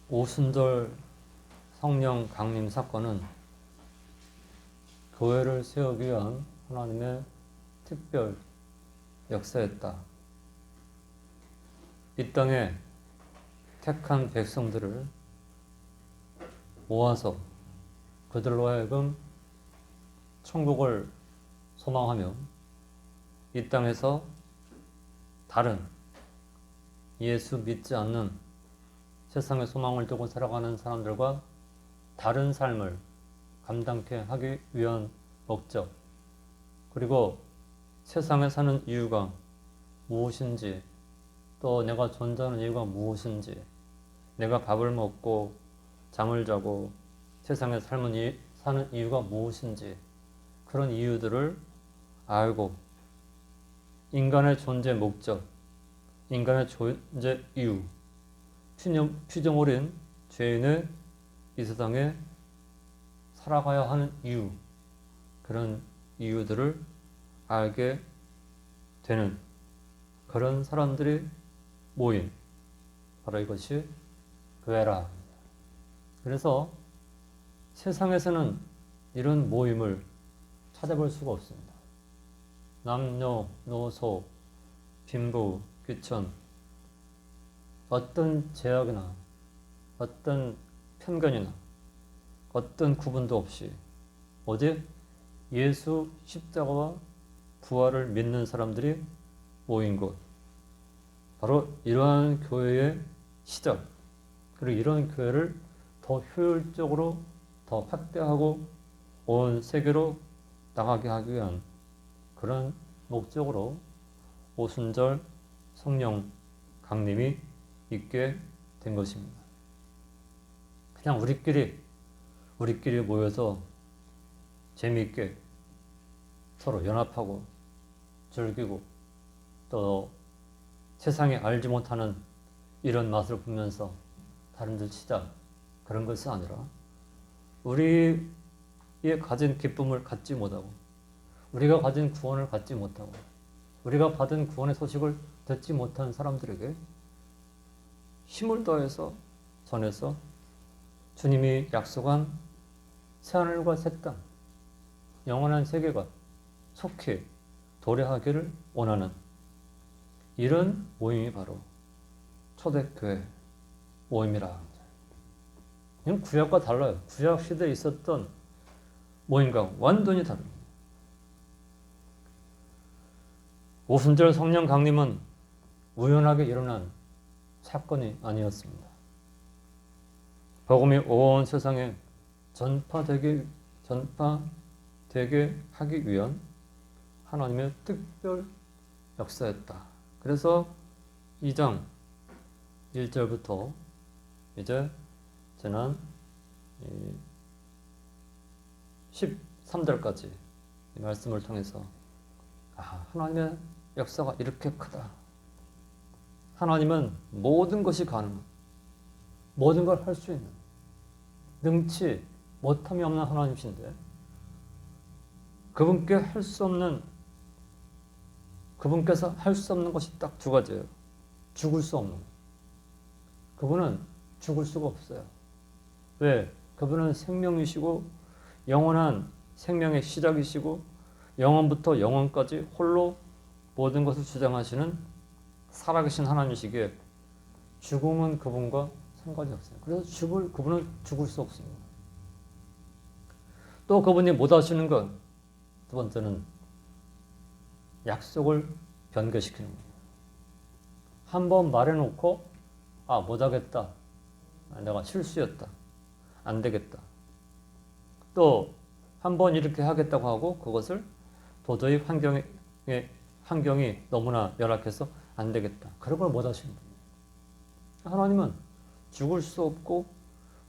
오순절 성령 강림 사건은 교회를 세우기 위한 하나님의 특별 역사였다. 이 땅에 택한 백성들을 모아서 그들로 하여금 천국을 소망하며 이 땅에서 다른 예수 믿지 않는 세상의 소망을 두고 살아가는 사람들과 다른 삶을 감당케 하기 위한 목적, 그리고 세상에 사는 이유가 무엇인지, 또 내가 존재하는 이유가 무엇인지, 내가 밥을 먹고 잠을 자고 세상에 사는 이유가 무엇인지, 그런 이유들을 알고 인간의 존재 목적, 인간의 존재 이유, 피조물인 죄인의 이 세상에 살아가야 하는 이유, 그런 이유들을 알게 되는 그런 사람들이 모인, 바로 이것이 교회라. 그래서 세상에서는 이런 모임을 찾아볼 수가 없습니다. 남녀노소, 빈부, 귀천, 어떤 제약이나 어떤 편견이나 어떤 구분도 없이 오직 예수 십자가와 부활을 믿는 사람들이 모인 곳, 바로 이러한 교회의 시작, 그리고 이러한 교회를 더 효율적으로 더 확대하고 온 세계로 나가게 하기 위한 그런 목적으로 오순절 성령 강림이 있게 된 것입니다. 그냥 우리끼리 모여서 재미있게 서로 연합하고 즐기고 또 세상에 알지 못하는 이런 맛을 보면서 다른들 치자, 그런 것이 아니라 우리의 가진 기쁨을 갖지 못하고 우리가 가진 구원을 갖지 못하고 우리가 받은 구원의 소식을 듣지 못한 사람들에게 힘을 더해서 전해서 주님이 약속한 새하늘과 새 땅, 영원한 세계가 속히 도래하기를 원하는 이런 모임이 바로 초대교회 모임이라. 이건 구약과 달라요. 구약 시대에 있었던 모임과 완전히 다릅니다. 오순절 성령 강림은 우연하게 일어난 사건이 아니었습니다. 복음이 온 세상에 전파되게 하기 위한 하나님의 특별 역사였다. 그래서 2장 1절부터 이제 지난 13절까지 이 말씀을 통해서 하나님의 역사가 이렇게 크다. 하나님은 모든 것이 가능한, 모든 걸 할 수 있는, 능치 못함이 없는 하나님이신데 그분께서 할 수 없는 것이 딱 두 가지예요. 죽을 수 없는 것. 그분은 죽을 수가 없어요. 왜? 그분은 생명이시고 영원한 생명의 시작이시고 영원부터 영원까지 홀로 모든 것을 주장하시는 살아계신 하나님이시기에 죽음은 그분과 상관이 없어요. 그래서 그분은 죽을 수 없습니다. 또 그분이 못하시는 건 두 번째는 약속을 변개시키는 겁니다. 한번 말해놓고 못하겠다, 내가 실수였다, 안 되겠다, 또 한번 이렇게 하겠다고 하고 그것을 도저히 환경이 너무나 열악해서 안 되겠다, 그런 걸 못하시는 분이에요. 하나님은 죽을 수 없고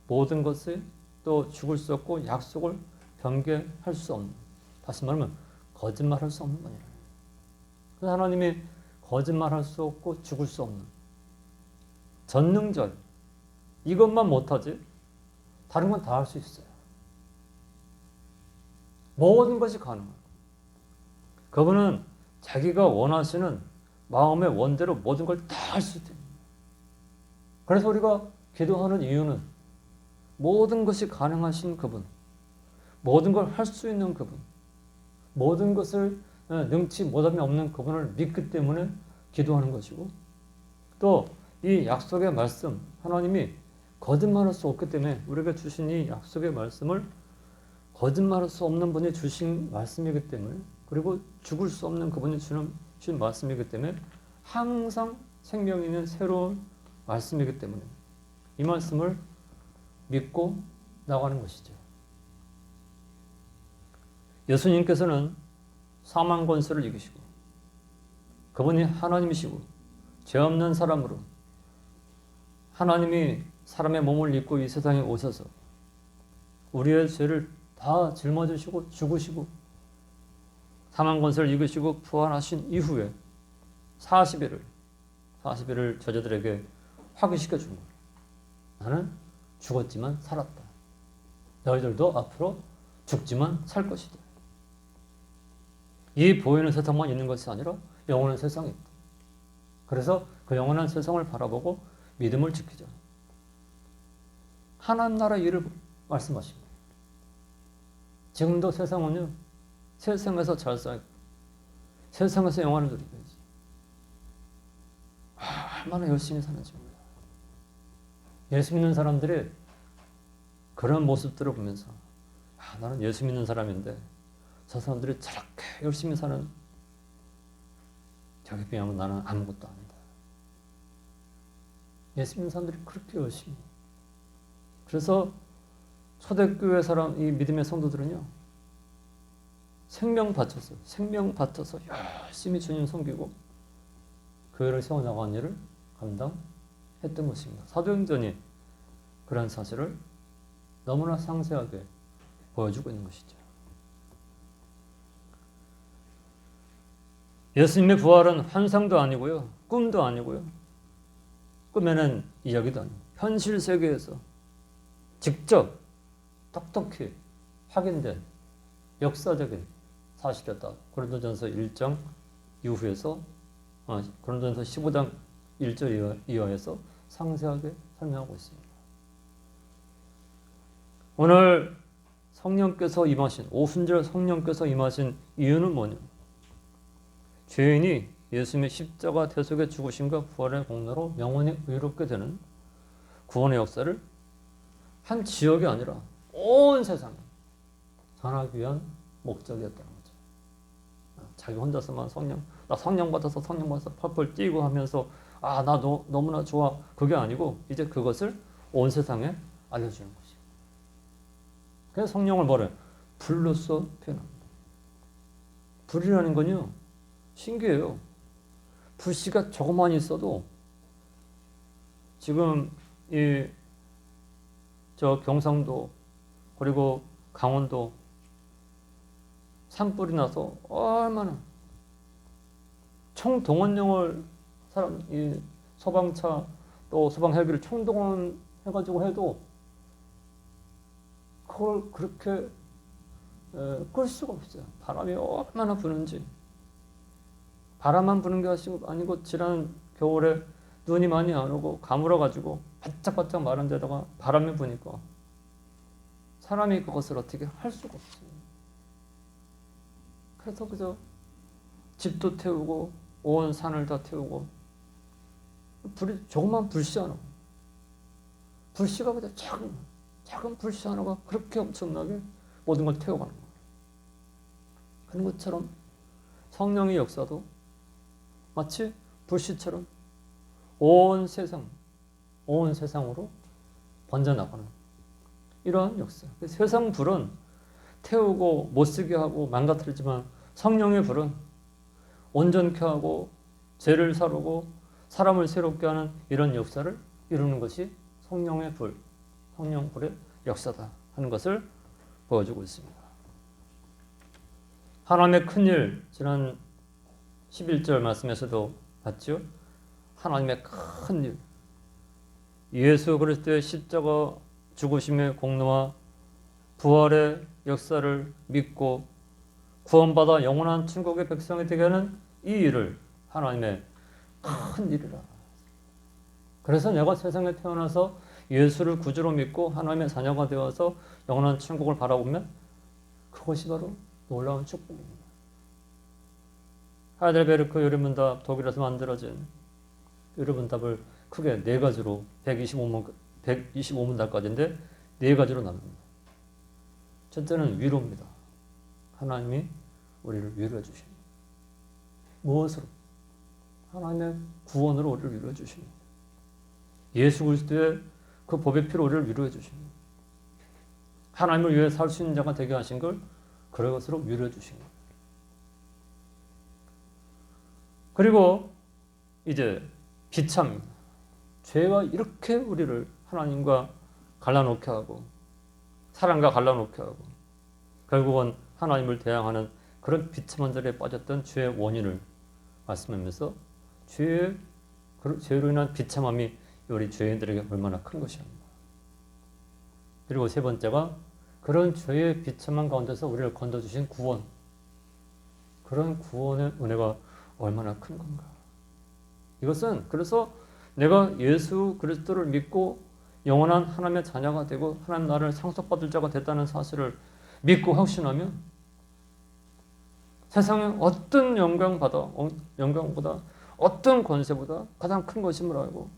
모든 것을 또 죽을 수 없고 약속을 변개할 수 없는, 다시 말하면 거짓말할 수 없는 분이에요. 그래서 하나님이 거짓말할 수 없고 죽을 수 없는 전능절, 이것만 못하지 다른 건 다 할 수 있어요. 모든 것이 가능해요. 그분은 자기가 원하시는 마음의 원대로 모든 걸 다 할 수 있대요. 그래서 우리가 기도하는 이유는 모든 것이 가능하신 그분, 모든 걸 할 수 있는 그분, 모든 것을 능치 못함이 없는 그분을 믿기 때문에 기도하는 것이고, 또 이 약속의 말씀, 하나님이 거짓말할 수 없기 때문에 우리가 주신 이 약속의 말씀을 거짓말할 수 없는 분이 주신 말씀이기 때문에, 그리고 죽을 수 없는 그분이 주신 말씀이기 때문에 항상 생명 있는 새로운 말씀이기 때문에 이 말씀을 믿고 나가는 것이죠. 예수님께서는 사망 권세를 이기시고 그분이 하나님이시고 죄 없는 사람으로 하나님이 사람의 몸을 입고 이 세상에 오셔서 우리의 죄를 다 짊어지시고 죽으시고 사망 권세를 이기시고 부활하신 이후에 40일을 저자들에게 확인시켜 준 거예요. 나는 죽었지만 살았다. 너희들도 앞으로 죽지만 살 것이다. 이 보이는 세상만 있는 것이 아니라 영원한 세상이 있다. 그래서 그 영원한 세상을 바라보고 믿음을 지키자. 하나님 나라의 일을 말씀하십니다. 지금도 세상은요, 세상에서 잘 살고 세상에서 영원을 누리야지. 얼마나 열심히 사는지 몰라요. 예수 믿는 사람들이 그런 모습들을 보면서 나는 예수 믿는 사람인데 저 사람들이 저렇게 열심히 사는 저게 비하면 나는 아무것도 아니다. 예수 믿는 사람들이 그렇게 열심히. 그래서 초대교회 사람, 이 믿음의 성도들은요, 생명 바쳐서 열심히 주님 섬기고 교회를 세워나가는 일을 감당했던 것입니다. 사도행전이 그런 사실을 너무나 상세하게 보여주고 있는 것이죠. 예수님의 부활은 환상도 아니고요, 꿈도 아니고요, 꿈에는 이야기도 아니고 현실 세계에서 직접 똑똑히 확인된 역사적인 사실이었다. 고린도전서 1장 이후에서 고린도전서 15장 1절 이하에서 상세하게 설명하고 있습니다. 오늘 성령께서 임하신, 오순절 성령께서 임하신 이유는 뭐냐? 죄인이 예수님의 십자가 대속의 죽으심과 부활의 공로로 영원히 의롭게 되는 구원의 역사를 한 지역이 아니라 온 세상에 전하기 위한 목적이었다는 거죠. 자기 혼자서만 나 성령 받아서 펄펄 뛰고 하면서 나 너무나 좋아. 그게 아니고 이제 그것을 온 세상에 알려주는 것이에요. 그래서 성령을 뭐래? 불로써 표현합니다. 불이라는 건요, 신기해요. 불씨가 조금만 있어도 지금 저 경상도 그리고 강원도 산불이 나서 얼마나 총동원령을 소방차 또 소방 헬기를 총동원해가지고 해도 그걸 그렇게 끌 수가 없어요. 바람이 얼마나 부는지. 바람만 부는 게 아니고 지난 겨울에 눈이 많이 안 오고 가물어가지고 바짝바짝 마른 데다가 바람이 부니까 사람이 그것을 어떻게 할 수가 없어요. 그래서 그저 집도 태우고 온 산을 다 태우고 조그만 불씨 하나, 불씨가 그저 작은 불씨 하나가 그렇게 엄청나게 모든 걸 태워가는 거예요. 그런 것처럼 성령의 역사도 마치 불씨처럼 온 세상으로 번져나가는 이러한 역사. 세상 불은 태우고 못쓰게 하고 망가뜨리지만 성령의 불은 온전케 하고 죄를 사르고 사람을 새롭게 하는 이런 역사를 이루는 것이 성령의 불의 역사다 하는 것을 보여주고 있습니다. 하나님의 큰일, 지난 11절 말씀에서도 봤죠. 하나님의 큰일, 예수 그리스도의 십자가 죽으심의 공로와 부활의 역사를 믿고 구원받아 영원한 천국의 백성이 되게 하는 이 일을 하나님의 큰 일이라. 그래서 내가 세상에 태어나서 예수를 구주로 믿고 하나님의 자녀가 되어서 영원한 천국을 바라보면 그것이 바로 놀라운 축복입니다. 하이델베르크 요리문답, 독일에서 만들어진 요리문답을 크게 네 가지로 125문답까지인데 네 가지로 나눕니다. 첫째는 위로입니다. 하나님이 우리를 위로해 주십니다. 무엇으로? 하나님의 구원으로 우리를 위로해 주십니다. 예수 그리스도의 그 법의 피로 우리를 위로해 주십니다. 하나님을 위해 살 수 있는 자가 되게 하신 걸 그런 것으로 위로해 주신 거예요. 그리고 이제 비참입니다. 죄가 이렇게 우리를 하나님과 갈라놓게 하고 사랑과 갈라놓게 하고 결국은 하나님을 대항하는 그런 비참한 자리에 빠졌던 죄의 원인을 말씀하면서 죄로 인한 비참함이 우리 죄인들에게 얼마나 큰 것이었나. 그리고 세 번째가 그런 죄의 비참한 가운데서 우리를 건져주신 구원. 그런 구원의 은혜가 얼마나 큰 건가. 이것은 그래서 내가 예수 그리스도를 믿고 영원한 하나님의 자녀가 되고 하나님 나라를 상속받을 자가 됐다는 사실을 믿고 확신하면 세상의 어떤 영광보다 어떤 권세보다 가장 큰 것임을 알고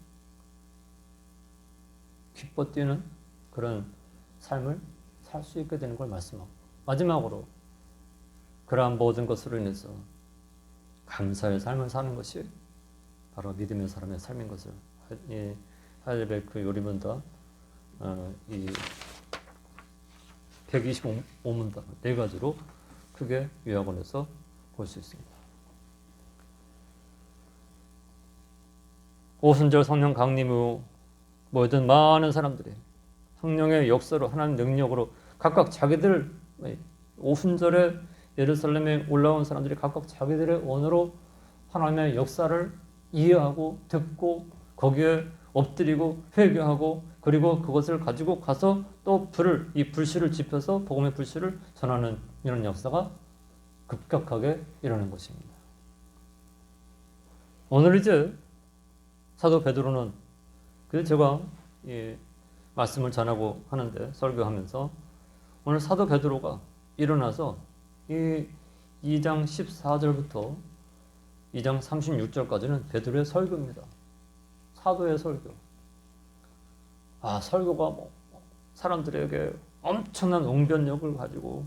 기뻐 뛰는 그런 삶을 살 수 있게 되는 걸 말씀하고 마지막으로 그러한 모든 것으로 인해서 감사의 삶을 사는 것이 바로 믿음의 사람의 삶인 것을 하이델베르크 요리문답 이 125문답 네 가지로 크게 요약을 해서 볼 수 있습니다. 오순절 성령 강림 후 모든 많은 사람들이 성령의 역사로 하나님 능력으로 각각 자기들 오순절에 예루살렘에 올라온 사람들이 각각 자기들의 언어로 하나님의 역사를 이해하고 듣고 거기에 엎드리고 회개하고 그리고 그것을 가지고 가서 또 이 불씨를 지펴서 복음의 불씨를 전하는 이런 역사가 급격하게 일어나는 것입니다. 오늘 이제 사도 베드로는 제가 이 말씀을 전하고 하는데 설교하면서 오늘 사도 베드로가 일어나서 이 2장 14절부터 2장 36절까지는 베드로의 설교입니다. 사도의 설교. 설교가 사람들에게 엄청난 웅변력을 가지고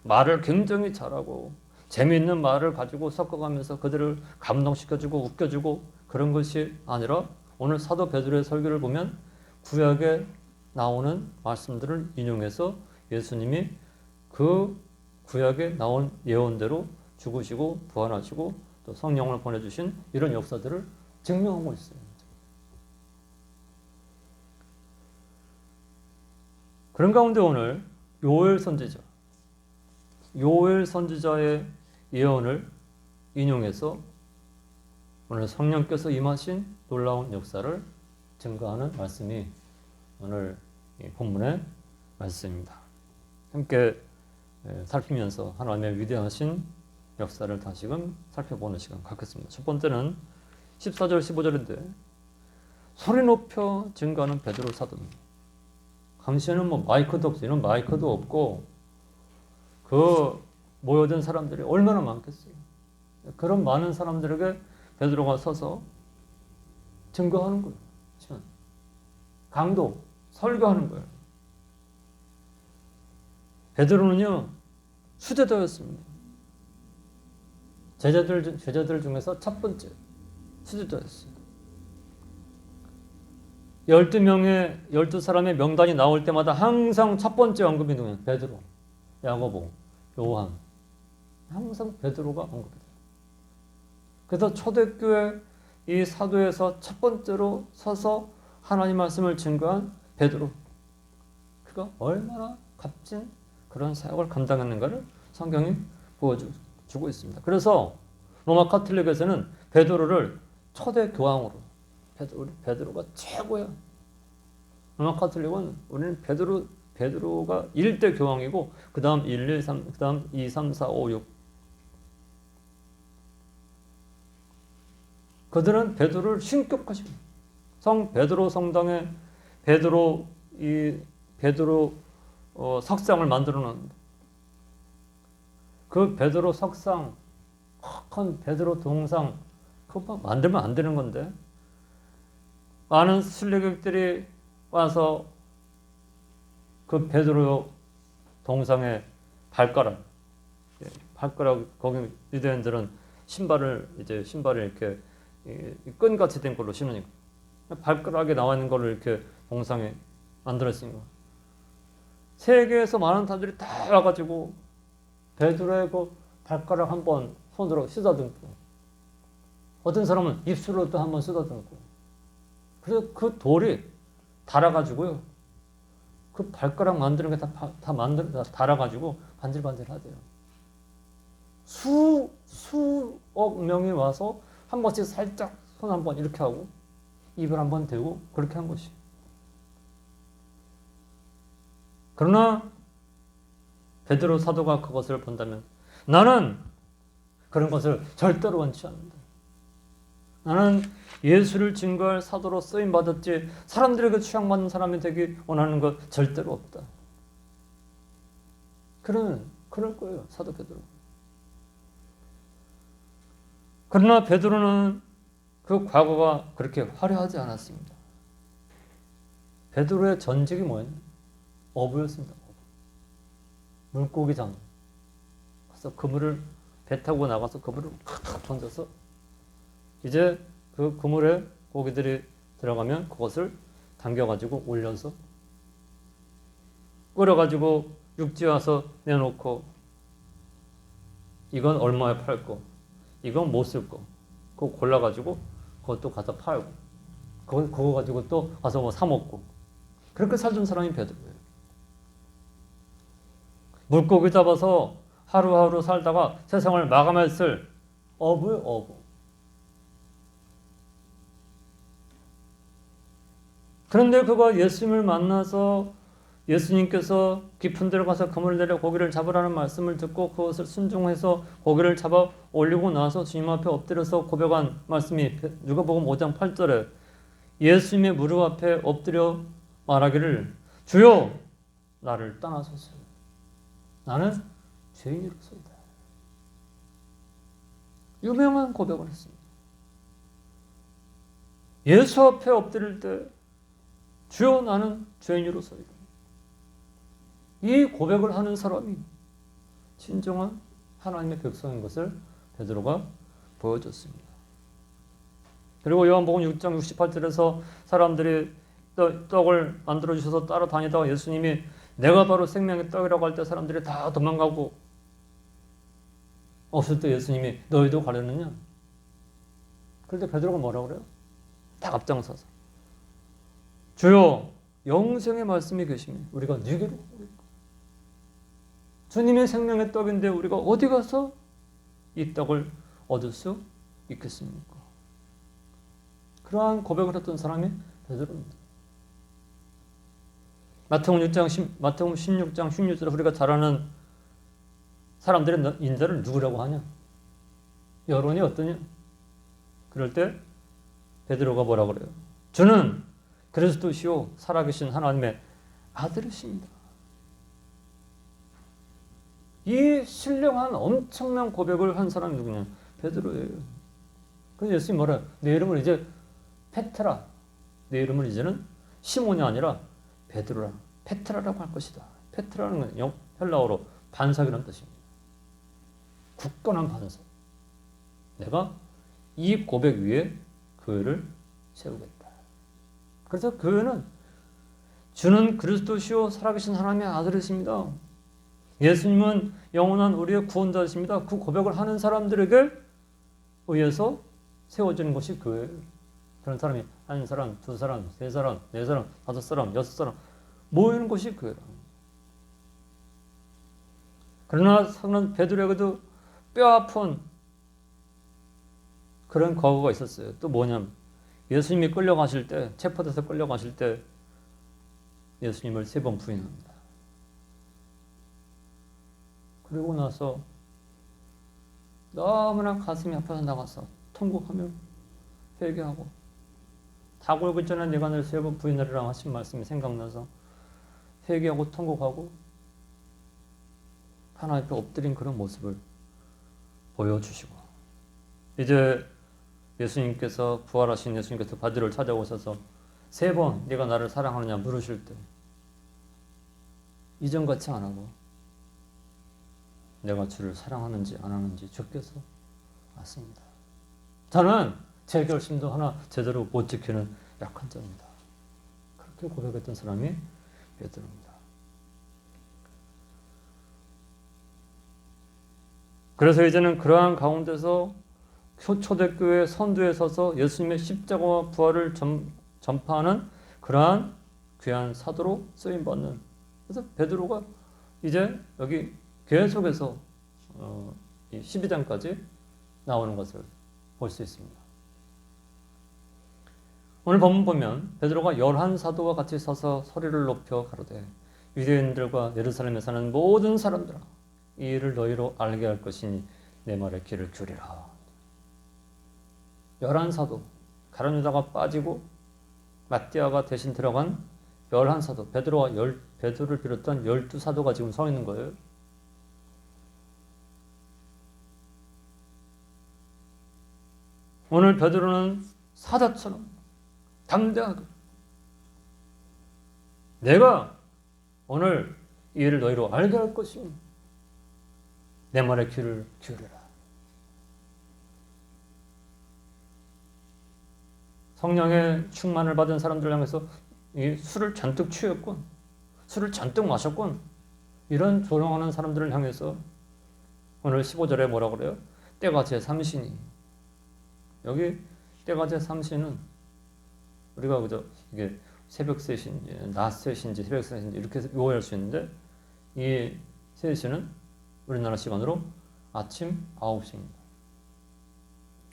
말을 굉장히 잘하고 재미있는 말을 가지고 섞어가면서 그들을 감동시켜주고 웃겨주고 그런 것이 아니라 오늘 사도 베드로의 설교를 보면 구약에 나오는 말씀들을 인용해서 예수님이 그 구약에 나온 예언대로 죽으시고 부활하시고 또 성령을 보내주신 이런 역사들을 증명하고 있어요. 그런 가운데 오늘 요엘 선지자의 예언을 인용해서 오늘 성령께서 임하신 놀라운 역사를 증거하는 말씀이 오늘 본문의 말씀입니다. 함께 살피면서 하나님의 위대하신 역사를 다시금 살펴보는 시간 갖겠습니다. 첫 번째는 14절 15절인데 소리 높여 증거하는 베드로 사도입니다. 당시에는 마이크도 없어요. 이런 마이크도 없고 그 모여든 사람들이 얼마나 많겠어요. 그런 많은 사람들에게 베드로가 서서 증거하는 거예요. 강도, 설교하는 거예요. 베드로는요 수제자였습니다. 제자들 중에서 첫 번째 수제자였어요. 12사람의 명단이 나올 때마다 항상 첫 번째 언급이 누구예요? 베드로, 야고보, 요한. 항상 베드로가 언급이 돼요. 그래서 초대교회 이 사도에서 첫 번째로 서서 하나님 말씀을 증거한 베드로. 그가 얼마나 값진 그런 사역을 감당했는가를 성경이 보여주고 있습니다. 그래서 로마 카톨릭에서는 베드로를 초대 교황으로 베드로가 최고야. 로마 카톨릭은 우리는 베드로가 1대 교황이고 그 다음 1, 2, 3, 그 다음 2, 3, 4, 5, 6 그들은 베드로를 신격화시킵니다. 성 베드로 성당에 베드로 석상을 만들어 놨는데 그 베드로 석상, 큰 베드로 동상 그거 만들면 안 되는 건데 많은 순례객들이 와서 그 베드로 동상에 발가락 거기 유대인들은 신발을 이렇게 끈같이 된 걸로 신으니까 발가락에 나와 있는 거를 이렇게 동상에 만들었으니까 세계에서 많은 사람들이 다 와가지고 베드로의 그 발가락 한번 손으로 쓰다듬고 어떤 사람은 입술로 또 한번 쓰다듬고 그래서 그 돌이 달아가지고요 그 발가락 만드는 게 다 달아가지고 반질반질하대요. 수억 명이 와서 한 번씩 살짝 손 한번 이렇게 하고 입을 한번 대고 그렇게 한 것이. 그러나 베드로 사도가 그것을 본다면 나는 그런 것을 절대로 원치 않는다. 나는 예수를 증거할 사도로 쓰임 받았지 사람들에게 추앙받는 사람이 되기 원하는 것 절대로 없다. 그럴 거예요. 사도 베드로. 그러나 베드로는 그 과거가 그렇게 화려하지 않았습니다. 베드로의 전직이 뭐였냐? 어부였습니다. 물고기 장. 그래서 그물을 배 타고 나가서 그물을 탁 던져서 이제 그 그물에 고기들이 들어가면 그것을 당겨가지고 올려서 끓여가지고 육지에 와서 내놓고 이건 얼마에 팔고 이건 못 쓸 거 그거 골라가지고 그것도 가서 팔고 그거 가지고 또 가서 뭐 사 먹고 그렇게 살던 사람이 베드로예요. 물고기 잡아서 하루하루 살다가 세상을 마감했을 어부예요. 어부. 그런데 그가 예수님을 만나서 예수님께서 깊은 데로 가서 그물을 내려 고기를 잡으라는 말씀을 듣고 그것을 순종해서 고기를 잡아 올리고 나서 주님 앞에 엎드려서 고백한 말씀이 누가복음 5장 8절에 예수님의 무릎 앞에 엎드려 말하기를 주여 나를 떠나소서 나는 죄인으로서이다. 유명한 고백을 했습니다. 예수 앞에 엎드릴 때 주여 나는 죄인으로서이다. 이 고백을 하는 사람이 진정한 하나님의 백성인 것을 베드로가 보여줬습니다. 그리고 요한복음 6장 68절에서 사람들이 떡을 만들어주셔서 따라다니다가 예수님이 내가 바로 생명의 떡이라고 할 때 사람들이 다 도망가고 없을 때 예수님이 너희도 가려느냐? 그런데 베드로가 뭐라고 그래요? 딱 앞장서서 주여 영생의 말씀이 계시니 우리가 누구로 오리까? 주님의 생명의 떡인데 우리가 어디 가서 이 떡을 얻을 수 있겠습니까? 그러한 고백을 했던 사람이 베드로입니다. 마태복음 16장 16절에 우리가 잘 아는 사람들의 인자를 누구라고 하냐? 여론이 어떠냐? 그럴 때 베드로가 뭐라고 그래요? 주는 그리스도시요 살아계신 하나님의 아들이십니다. 이 신령한 엄청난 고백을 한 사람이 누구냐? 베드로예요. 그래서 예수님이 뭐래요? 내 이름을 이제 페트라, 내 이름을 이제는 시몬이 아니라 베드로라, 페트라라고 할 것이다. 페트라는 건 헬라어로 반석이라는 뜻입니다. 굳건한 반석. 내가 이 고백 위에 교회를 세우겠다. 그래서 교회는 주는 그리스도시요 살아계신 하나님의 아들이십니다. 예수님은 영원한 우리의 구원자이십니다. 그 고백을 하는 사람들에게 의해서 세워지는 것이 교회예요. 그런 사람이 한 사람, 두 사람, 세 사람, 네 사람, 다섯 사람, 여섯 사람 모이는 것이 교회다. 그러나 베드로에게도 뼈아픈 그런 과거가 있었어요. 또 뭐냐면 예수님이 끌려가실 때, 체포돼서 끌려가실 때 예수님을 3번 부인합니다. 그리고 나서 너무나 가슴이 아파서 나가서 통곡하며 회개하고 다 굴기 전에 네가 나를 3번 부인하리라 하신 말씀이 생각나서 회개하고 통곡하고 하나님 앞에 엎드린 그런 모습을 보여주시고, 이제 예수님께서, 부활하신 예수님께서 바디를 찾아오셔서 3번 네가 나를 사랑하느냐 물으실 때 이전같이 안 하고 내가 주를 사랑하는지 안 하는지 주께서 아십니다. 저는 제 결심도 하나 제대로 못 지키는 약한 자입니다. 그렇게 고백했던 사람이 베드로입니다. 그래서 이제는 그러한 가운데서 초대교회 선두에 서서 예수님의 십자가와 부활을 전파하는 그러한 귀한 사도로 쓰임받는, 그래서 베드로가 이제 여기 계속해서 12장까지 나오는 것을 볼 수 있습니다. 오늘 본문 보면 베드로가 11사도와 같이 서서 소리를 높여 가로되 유대인들과 예루살렘에 사는 모든 사람들아 이 일을 너희로 알게 할 것이니 내 말에 귀를 기울이라. 11사도, 가룟 유다가 빠지고 마띠아가 대신 들어간 11사도, 베드로를 비롯한 12사도가 지금 서 있는 거예요. 오늘 베드로는 사자처럼 담대하게 내가 오늘 이 일을 너희로 알게 할 것이니 내 말에 귀를 기울여라. 성령의 충만을 받은 사람들을 향해서 이 술을 잔뜩 취했군, 술을 잔뜩 마셨군, 이런 조롱하는 사람들을 향해서 오늘 15절에 뭐라 그래요? 때가 제3시니. 여기 때가 제3시는 우리가 그저 이게 새벽 3시인지 낮 3시인지 새벽 3시인지 이렇게 오해할 수 있는데, 이 3시는 우리나라 시간으로 아침 9시입니다.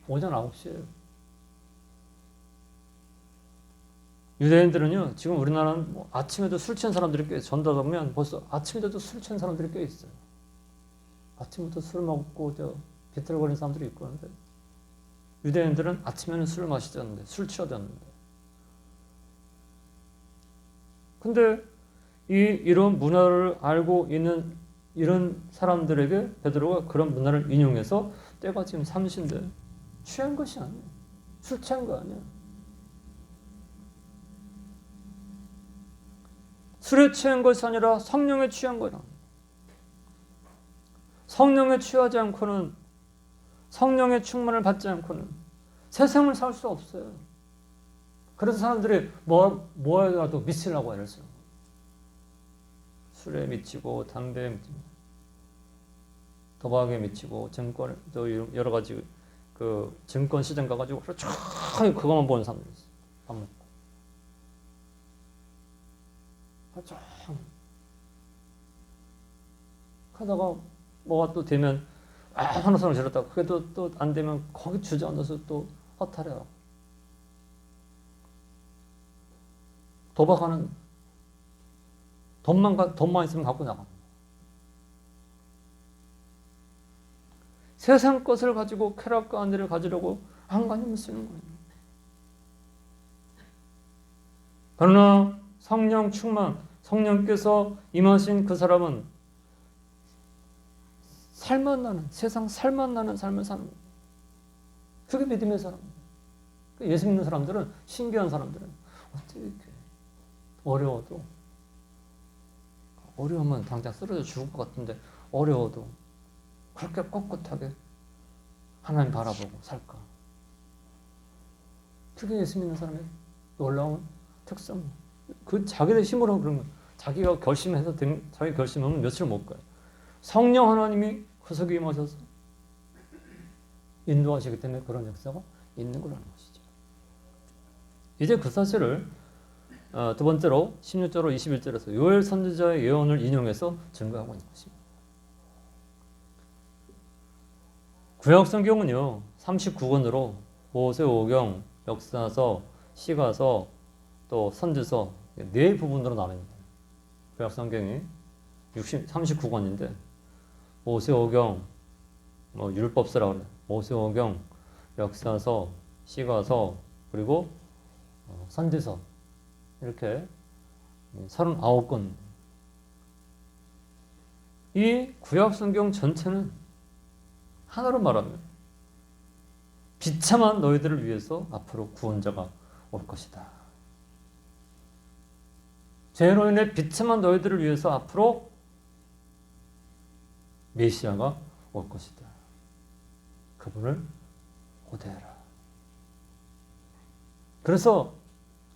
오전 9시예요. 유대인들은요, 지금 우리나라는 뭐 아침에도 술 취한 사람들이 꽤, 전다 보면 벌써 아침에도 술 취한 사람들이 꽤 있어요. 아침부터 술 먹고 비틀거리는 사람들이 있고 하는데, 유대인들은 아침에는 술을 마시지 않는데, 술 취하지 않는데. 근데 이런 문화를 알고 있는 이런 사람들에게 베드로가 그런 문화를 인용해서 때가 지금 3시인데 취한 것이 아니에요. 술 취한 거 아니에요. 술에 취한 것이 아니라 성령에 취한 거다. 성령에 취하지 않고는, 성령의 충만을 받지 않고는 세상을 살 수 없어요. 그래서 사람들이 뭐라도 미치려고 해서 술에 미치고 담배에 미치고 도박에 미치고 증권, 또 여러 가지 그 증권 시장 가가지고 하루 그것만 보는 사람들이 있어요. 밥 먹고. 하다가 뭐가 또 되면 하나 손을 들었다가 그게 또 안 되면 거기 주저앉아서 또 허탈해요. 도박하는, 돈만 있으면 갖고 나가. 세상 것을 가지고 쾌락과 안위를 가지려고 안간힘을 쓰는 거예요. 그러나 성령 충만, 성령께서 임하신 그 사람은 살맛 나는, 세상 살맛 나는 삶을 사는 거예요. 그게 믿음의 사람입니다. 예수 믿는 사람들은, 신기한 사람들은 어떻게 이렇게 어려우면 당장 쓰러져 죽을 것 같은데 어려워도 그렇게 꿋꿋하게 하나님 바라보고 살까? 그게 예수 믿는 사람의 놀라운 특성. 그 자기의 힘으로 그런 거. 자기가 결심해서 자기 결심하면 며칠 못 가요. 성령 하나님이 그 속에 임하셔서 인도하시기 때문에 그런 역사가 있는 거라는 것이죠. 이제 그 사실을 두 번째로 16절로 21절에서 요엘 선지자의 예언을 인용해서 증거하고 있는 것입니다. 구약 성경은요 39권으로 모세오경, 역사서, 시가서, 또 선지서 네 부분으로 나눕니다. 구약 성경이 39권인데 모세오경, 율법서라고 그래요. 모세오경, 역사서, 시가서, 그리고 선지서 이렇게 39권. 이 구약 성경 전체는 하나로 말하면 비참한 너희들을 위해서 앞으로 구원자가 올 것이다. 죄로 인해 비참한 너희들을 위해서 앞으로 메시아가 올 것이다. 그분을 고대해라. 그래서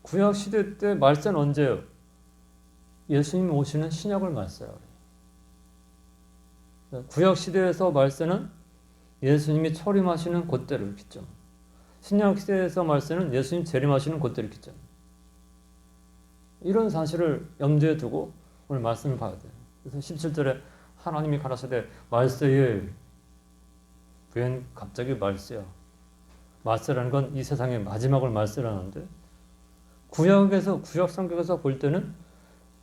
구약 시대 때 말세는 언제예요? 예수님 오시는 신약을 말세요. 구약 시대에서 말세는 예수님이 초림하시는 그때를 기점. 신약 시대에서 말세는 예수님 재림하시는 그때를 기점. 이런 사실을 염두에 두고 오늘 말씀을 봐야 돼요. 그래서 17절에 하나님이 가라사대 말세에, 웬 갑자기 말세야. 말세라는 건 이 세상의 마지막을 말세라는데, 구약 성경에서 볼 때는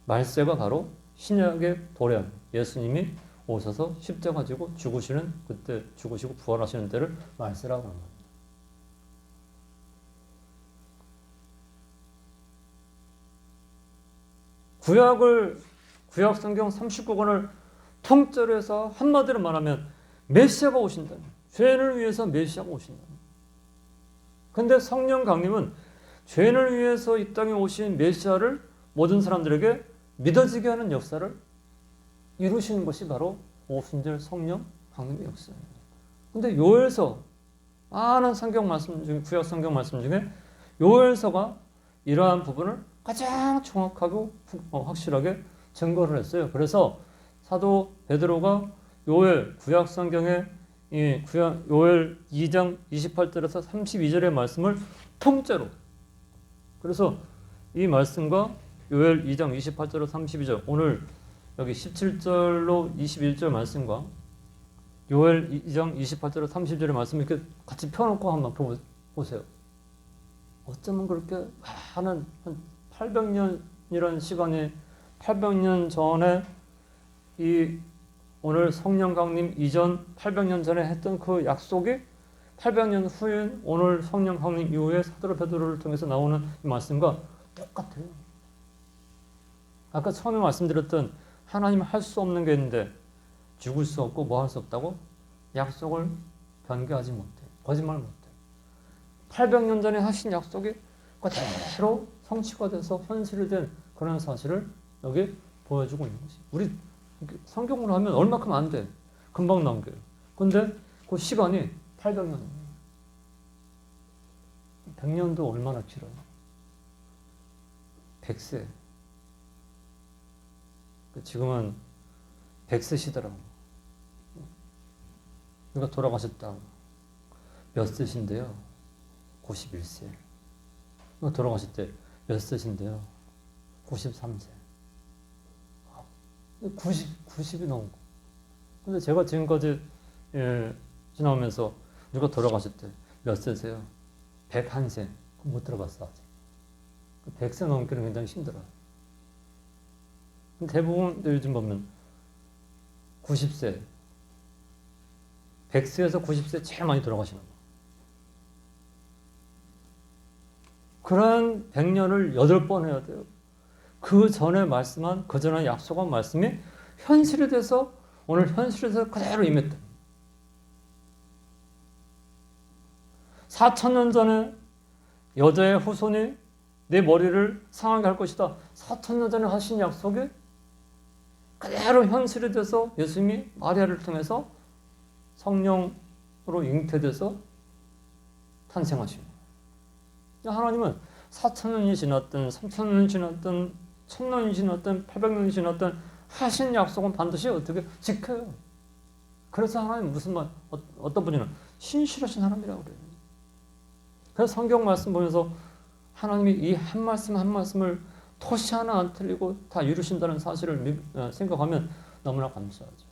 말세가 바로 신약의 도래, 예수님이 오셔서 십자가 지고 죽으시는 그때, 죽으시고 부활하시는 때를 말세라고 하는 겁니다. 구약 성경 39권을 통째로 해서 한마디로 말하면 메시아가 오신다. 죄인을 위해서 메시아가 오신다. 근데 성령 강림은 죄인을 위해서 이 땅에 오신 메시아를 모든 사람들에게 믿어지게 하는 역사를 이루시는 것이 바로 오순절 성령 강림의 역사입니다. 근데 요엘서, 많은 성경 말씀 중에, 구약 성경 말씀 중에 요엘서가 이러한 부분을 가장 정확하고 확실하게 증거를 했어요. 그래서 사도 베드로가 요엘, 구약 성경의 요엘 2장 28절에서 32절의 말씀을 통째로, 그래서 이 말씀과 요엘 2장 28절로 32절, 오늘 여기 17절로 21절 말씀과 요엘 2장 28절로 30절의 말씀 이렇게 같이 펴놓고 한번 보세요. 어쩌면 그렇게 한 800년이라는 시간이, 800년 전에 이 오늘 성령 강림 이전 800년 전에 했던 그 약속이 800년 후인 오늘 성령 강림 이후에 사도 베드로를 통해서 나오는 이 말씀과 똑같아요. 아까 처음에 말씀드렸던 하나님은 할 수 없는 게 있는데 죽을 수 없고 뭐 할 수 없다고? 약속을 변개하지 못해. 거짓말 못해. 800년 전에 하신 약속이 그대로 성취가 돼서 현실이 된 그런 사실을 여기 보여주고 있는 것이. 우리 성경으로 하면 얼마큼 안 돼. 금방 넘겨요. 근데 그 시간이 800년이에요. 100년도 얼마나 길어요. 100세. 지금은 100세 시대라고. 누가 돌아가셨다. 몇 세신데요? 91세. 누가 돌아가실 때 몇 세신데요? 93세. 90이 넘고. 근데 제가 지금까지 지나오면서 누가 돌아가실 때 몇 세세요? 101세. 못 들어봤어, 아직. 100세 넘기는 굉장히 힘들어요. 대부분 요즘 보면 90세, 100세에서 90세 제일 많이 돌아가시는 거예요. 그런 100년을 8번 해야 돼요. 그 전에 말씀한, 그 전에 약속한 말씀이 현실이 돼서 오늘 현실이 돼서 그대로 임했다. 4,000년 전에 여자의 후손이 내 머리를 상하게 할 것이다. 4,000년 전에 하신 약속이 그대로 현실이 돼서 예수님이 마리아를 통해서 성령으로 잉태돼서 탄생하신 거예요. 하나님은 4,000년이 지났든 3,000년이 지났든 1,000년이 지났든 800년이 지났든 하신 약속은 반드시 어떻게 지켜요. 그래서 하나님 무슨 말, 어떤 분이는 신실하신 하나님이라고 그래요. 그래서 성경 말씀 보면서 하나님이 이 한 말씀 한 말씀을 토시 하나 안 틀리고 다 이루신다는 사실을 생각하면 너무나 감사하죠.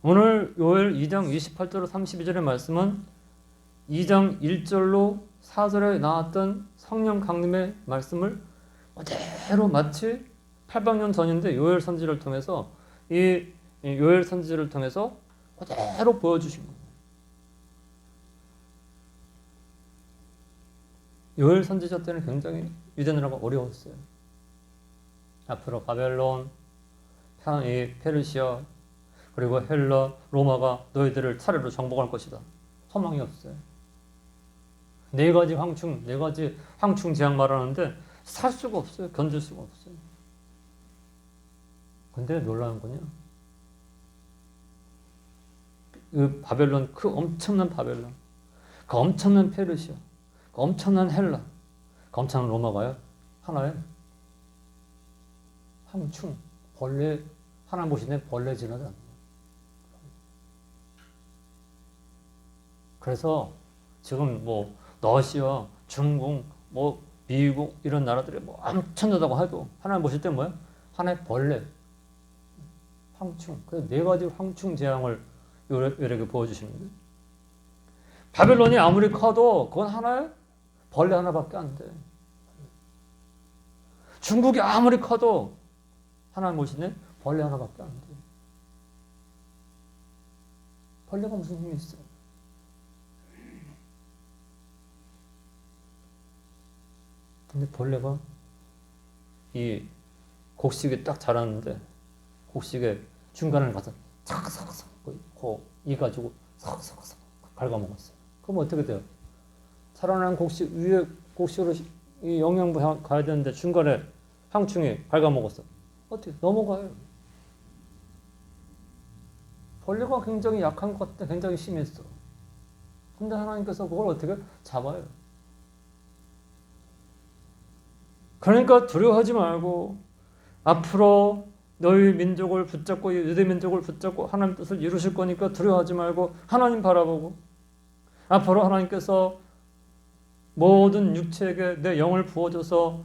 오늘 요엘 2장 28절로 32절의 말씀은 2장 1절로 4절에 나왔던 성령 강림의 말씀을 그대로 마치 800년 전인데 요엘 선지를 통해서 이 요엘 선지를 통해서 그대로 보여주신 거예요. 요엘 선지자 때는 굉장히 유대나라가 어려웠어요. 앞으로 바벨론, 페르시아, 그리고 헬라, 로마가 너희들을 차례로 정복할 것이다. 소망이 없어요. 네 가지 황충 재앙 말하는데 살 수가 없어요. 견딜 수가 없어요. 근데 놀라운 건요. 그 바벨론, 그 엄청난 바벨론, 그 엄청난 페르시아, 그 엄청난 헬라, 그 엄청난 로마가요. 하나의 황충, 벌레, 하나 보시네 벌레 지나지 않는. 그래서 지금 뭐 러시아, 중국, 뭐 미국 이런 나라들이 뭐 엄청나다고 해도 하나님 보실 때 뭐예요? 하나의 벌레, 황충. 그 네 가지 황충 재앙을 요에게 보여주시는데 바벨론이 아무리 커도 그건 하나의 벌레 하나밖에 안 돼. 중국이 아무리 커도 하나님 보시네 벌레 하나밖에 안 돼. 벌레가 무슨 힘이 있어요? 근데 벌레가 이 곡식이 딱 자랐는데 곡식의 중간을 가서 사각사각 이 가지고 사각사각 갉아먹었어요. 그럼 어떻게 돼요? 자라난 곡식 위에 곡식으로 이 영양분 가야 되는데 중간에 황충이 갉아먹었어. 어떻게 넘어가요? 벌레가 굉장히 약한 것 같아. 굉장히 심했어. 근데 하나님께서 그걸 어떻게 잡아요? 그러니까 두려워하지 말고 앞으로 너희 민족을 붙잡고 유대 민족을 붙잡고 하나님 뜻을 이루실 거니까 두려워하지 말고 하나님 바라보고 앞으로 하나님께서 모든 육체에게 내 영을 부어줘서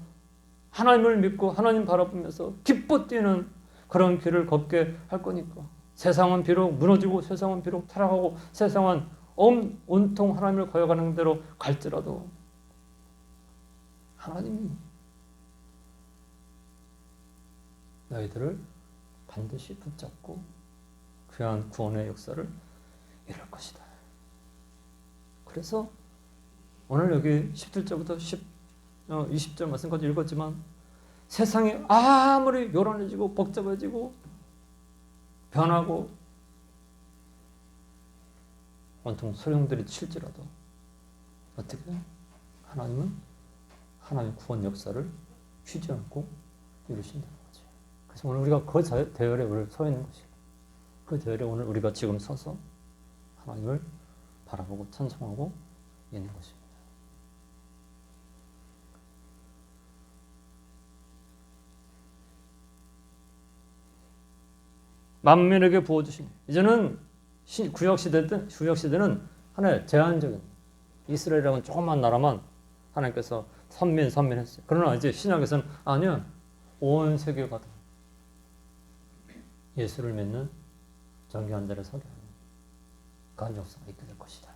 하나님을 믿고 하나님 바라보면서 기뻐 뛰는 그런 길을 걷게 할 거니까 세상은 비록 무너지고 세상은 비록 타락하고 세상은 온통 하나님을 거역하는 대로 갈지라도 하나님이 너희들을 반드시 붙잡고 귀한 구원의 역사를 이룰 것이다. 그래서 오늘 여기 17절부터 20절 말씀까지 읽었지만 세상이 아무리 요란해지고 복잡해지고 변하고 온통 소용돌이 칠지라도 어떻게 하나님은 하나님의 구원 역사를 쉬지 않고 이루신다는 거죠. 그래서 오늘 우리가 그 대열에 오늘 서 있는 것이에요. 그 대열에 오늘 우리가 지금 서서 하나님을 바라보고 찬송하고 있는 것입니다. 만민에게 부어주신 이제는 구약시대는 하나의 제한적인 이스라엘이라는 조그만 나라만 하나님께서 선민했어요. 그러나 이제 신약에서는 아니야. 온 세계가 다 예수를 믿는 정결한 자를 서게 하는 그런 역사가 있게 될 것이다.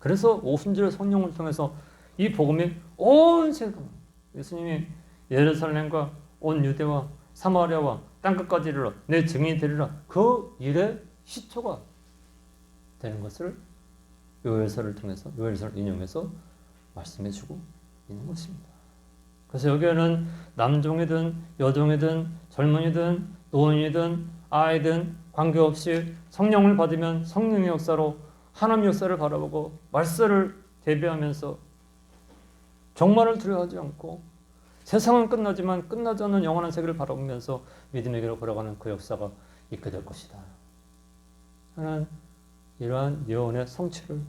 그래서 오순절 성령을 통해서 이 복음이 온 세계 예수님이 예루살렘과 온 유대와 사마리아와 땅끝까지 이르러 내 증인이 되리라 그 일의 시초가 되는 것을 요엘서를 통해서 요엘서를 인용해서 말씀해주고 있는 것입니다. 그래서 여기에는 남종이든 여종이든 젊은이든 노인이든 아이든 관계없이 성령을 받으면 성령의 역사로 하나님의 역사를 바라보고 말세를 대비하면서 종말을 두려워하지 않고 세상은 끝나지만 끝나지 않는 영원한 세계를 바라보면서 믿음의 길을 걸어가는 그 역사가 있게 될 것이다. 하는 이러한 예언의 성취를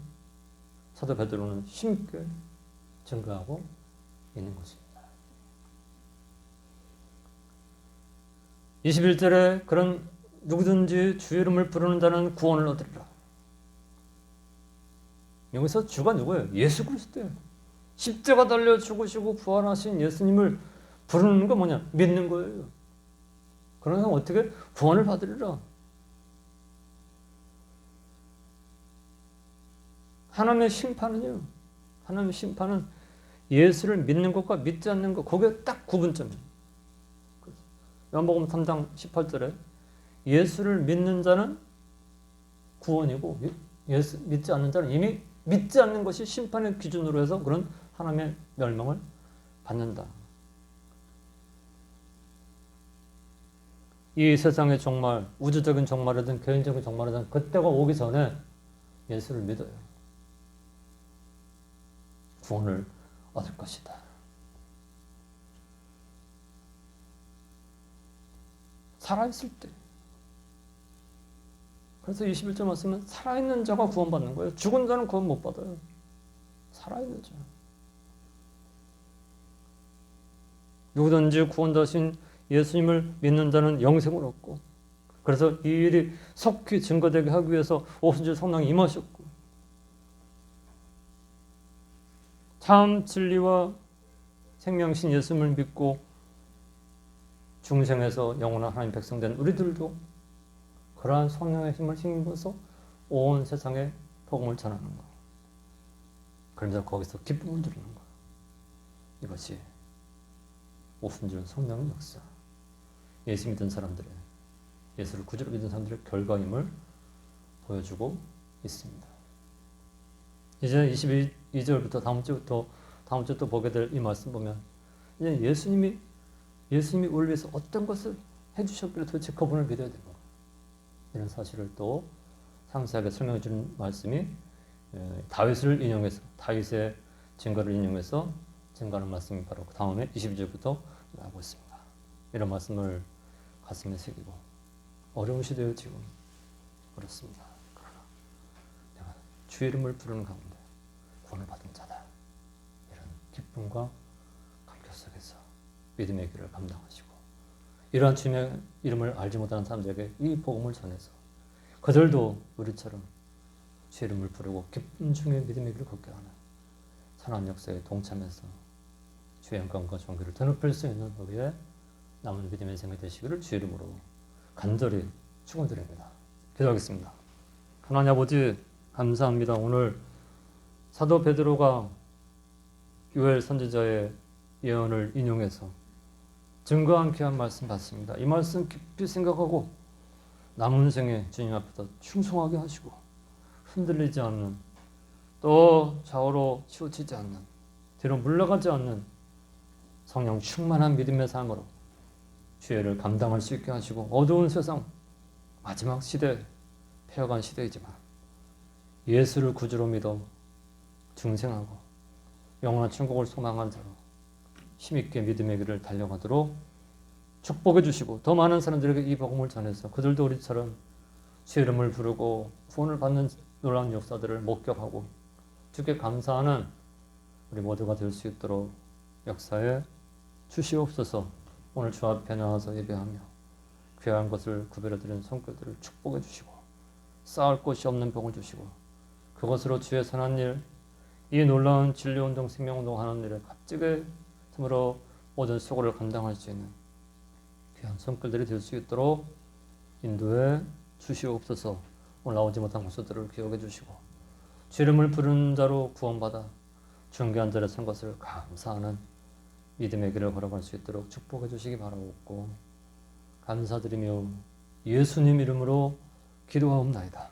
사도 베드로는 힘있게 증거하고 있는 것입니다. 21절에 그런 누구든지 주 이름을 부르는 자는 구원을 얻으리라. 여기서 주가 누구예요? 예수 그리스도예요. 십자가 달려 죽으시고 부활하신 예수님을 부르는 거 뭐냐? 믿는 거예요. 그러면 어떻게 구원을 받으리라. 하나님의 심판은요. 하나님의 심판은 예수를 믿는 것과 믿지 않는 것, 그게 딱 구분점이에요. 요한복음 3장 18절에 예수를 믿는 자는 구원이고 예수 믿지 않는 자는 이미 믿지 않는 것이 심판의 기준으로 해서 그런 하나님의 멸망을 받는다. 이 세상의 종말, 우주적인 종말이든 개인적인 종말이든 그때가 오기 전에 예수를 믿어요. 구원을 얻을 것이다. 살아있을 때. 그래서 21절 말씀은 살아있는 자가 구원받는 거예요. 죽은 자는 구원 못 받아요. 살아있는 자. 누구든지 구원자신 예수님을 믿는 자는 영생을 얻고, 그래서 이 일이 속히 증거되게 하기 위해서 오순절 성령이 임하셨고, 참 진리와 생명신 예수님을 믿고 중생에서 영원한 하나님 백성 된 우리들도 그러한 성령의 힘을 힘입어서 온 세상에 복음을 전하는 것. 그러면서 거기서 기쁨을 누리는 것. 이것이 오순절 성령의 역사. 예수 믿은 사람들의, 예수를 구주로 믿은 사람들의 결과임을 보여주고 있습니다. 이제 22절부터 다음 주 또 보게 될 이 말씀 보면, 이제 예수님이 우리를 위해서 어떤 것을 해주셨길래 도대체 그분을 믿어야 되는가. 이런 사실을 또 상세하게 설명해 주는 말씀이 다윗을 인용해서, 다윗의 증거를 인용해서 증거하는 말씀이 바로 그 다음에 22절부터 나오고 있습니다. 이런 말씀을 가슴에 새기고, 어려운 시대에 지금 그렇습니다. 그러나 내가 주의 이름을 부르는 가운데 구원을 받은 자다. 이런 기쁨과 감격 속에서 믿음의 길을 감당하시고, 이러한 주님의 이름을 알지 못하는 사람들에게 이 복음을 전해서 그들도 우리처럼 주의 이름을 부르고 기쁨 중에 믿음의 길을 걷게 하는 선한 역사에 동참해서 주의 영광과 존귀를 드높일 수 있는 우리의 남은 믿음의 생이 되시기를 주의 이름으로 간절히 축원드립니다. 기도하겠습니다. 하나님 아버지, 감사합니다. 오늘 사도 베드로가 요엘 선지자의 예언을 인용해서 증거한 귀한 말씀 받습니다. 이 말씀 깊이 생각하고 남은 생에 주님 앞에서 충성하게 하시고, 흔들리지 않는, 또 좌우로 치우치지 않는, 뒤로 물러가지 않는 성령 충만한 믿음의 삶으로 주의를 감당할 수 있게 하시고, 어두운 세상, 마지막 시대, 폐허간 시대이지만 예수를 구주로 믿어 중생하고 영원한 천국을 소망한 자로 힘있게 믿음의 길을 달려가도록 축복해 주시고, 더 많은 사람들에게 이 복음을 전해서 그들도 우리처럼 주의 이름을 부르고 구원을 받는 놀라운 역사들을 목격하고 주께 감사하는 우리 모두가 될 수 있도록 역사에 주시옵소서. 오늘 주 앞에 나와서 예배하며 귀한 것을 구별해드리는 손길들을 축복해 주시고, 쌓을 곳이 없는 복을 주시고, 그것으로 주의 선한 일, 이 놀라운 진리운동, 생명운동 하는 일에 값지게 틈으로 모든 수고를 감당할 수 있는 귀한 손길들이 될 수 있도록 인도해 주시옵소서. 오늘 나오지 못한 것들을 기억해 주시고, 주 이름을 부르는 자로 구원받아 존귀한 자를 선 것을 감사하는 믿음의 길을 걸어갈 수 있도록 축복해 주시기 바라옵고, 감사드리며 예수님 이름으로 기도하옵나이다.